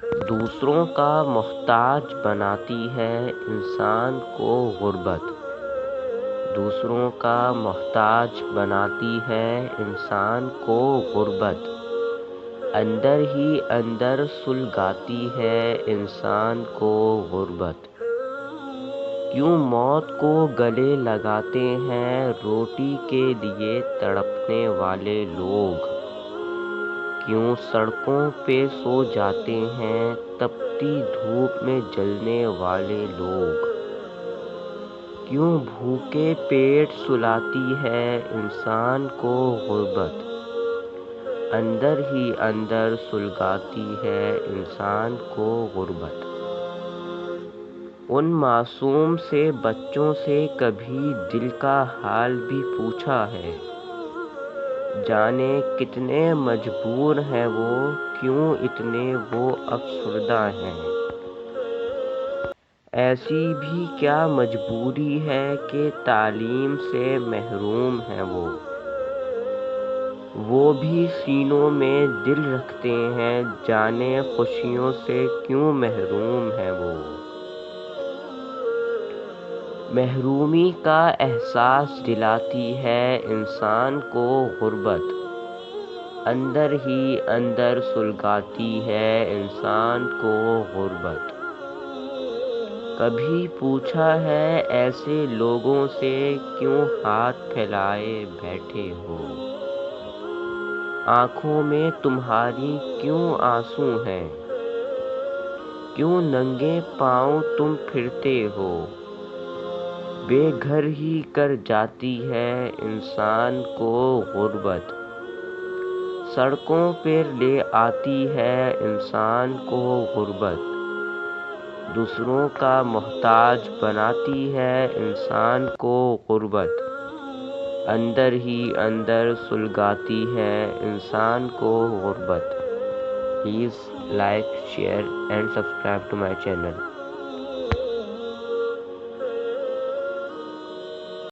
دوسروں کا محتاج بناتی ہے انسان کو غربت۔ دوسروں کا محتاج بناتی ہے انسان کو غربت، اندر ہی اندر سلگاتی ہے انسان کو غربت۔ کیوں موت کو گلے لگاتے ہیں روٹی کے لیے تڑپنے والے لوگ؟ کیوں سڑکوں پہ سو جاتے ہیں تپتی دھوپ میں جلنے والے لوگ؟ کیوں بھوکے پیٹ سلاتی ہے انسان کو غربت، اندر ہی اندر سلگاتی ہے انسان کو غربت۔ ان معصوم سے بچوں سے کبھی دل کا حال بھی پوچھا ہے؟ جانے کتنے مجبور ہیں وہ، کیوں اتنے وہ افسردہ ہیں؟ ایسی بھی کیا مجبوری ہے کہ تعلیم سے محروم ہیں وہ بھی سینوں میں دل رکھتے ہیں، جانے خوشیوں سے کیوں محروم ہیں وہ۔ محرومی کا احساس دلاتی ہے انسان کو غربت، اندر ہی اندر سلگاتی ہے انسان کو غربت۔ کبھی پوچھا ہے ایسے لوگوں سے کیوں ہاتھ پھیلائے بیٹھے ہو؟ آنکھوں میں تمہاری کیوں آنسو ہیں؟ کیوں ننگے پاؤں تم پھرتے ہو؟ بے گھر ہی کر جاتی ہے انسان کو غربت، سڑکوں پہ لے آتی ہے انسان کو غربت۔ دوسروں کا محتاج بناتی ہے انسان کو غربت، اندر ہی اندر سلگاتی ہے انسان کو غربت۔ Please like, share and subscribe to my channel.